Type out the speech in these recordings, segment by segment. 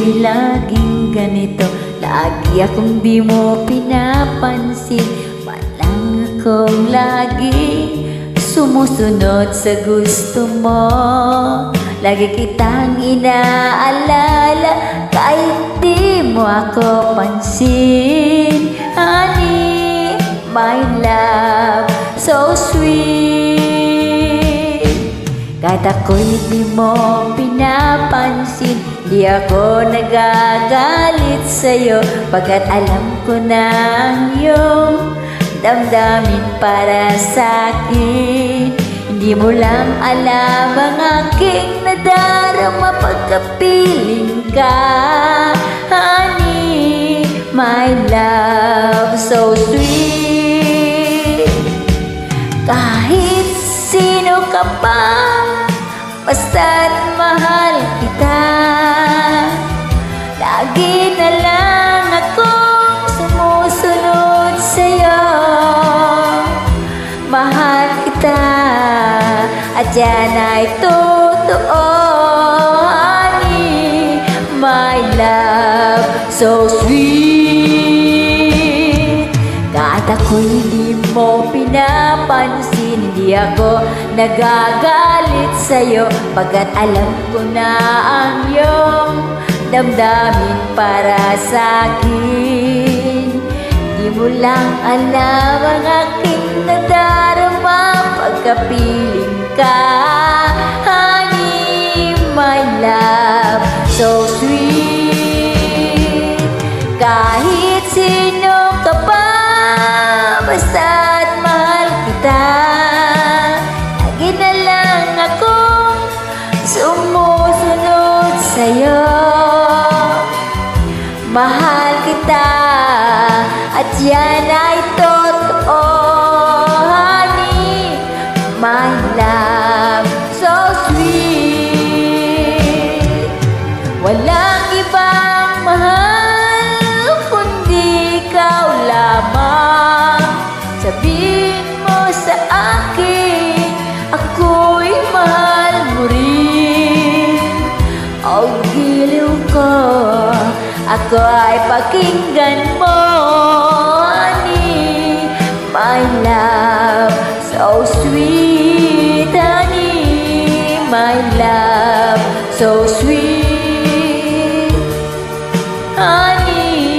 ako'y laging ganito. Lagi akong di mo pinapansin. Walang akong laging sumusunod sa gusto mo. Lagi kitang inaalala kahit di mo ako pansin. Honey, my love, so sweet. Kahit ako'y di mo pinapansin, di ako nagagalit sa'yo, pagkat alam ko na ang iyong damdamin para sa'kin. Hindi mo lang alam ang aking nadarama pagkapiling ka. Honey, my love, so sweet. Kahit sino ka pa, basta't mahal kita. Lagi na lang akong sumusunod sa'yo. Mahal kita, at yan ay totoo. Honey, my love, so sweet. Kahit ako'y hindi mo pinapansin, hindi ako nagagalit sa'yo, pagkat alam ko na ang iyong damdamin para sa'kin. Di mo lang alam ang aking nadarama pagkapiling ka. Honey, my love, so sweet. Kahit sino ka pa, basta't mahal kita. Lagi na lang akong sumusunod sa'yo. Mahal kita, at yan ay totoo. Honey, my love, so sweet. Walang ibang mahal kundi ikaw lamang. Sabihin mo sa akin, ako'y mahal mo rin. Ang giliw ko, ako ay pakinggan mo. Honey, my love, so sweet. Honey, my love, so sweet. Honey,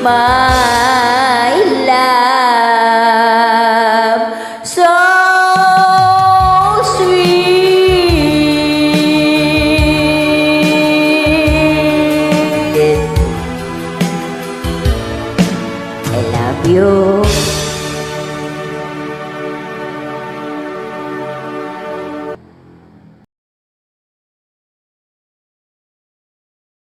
my love, so sweet. I love you.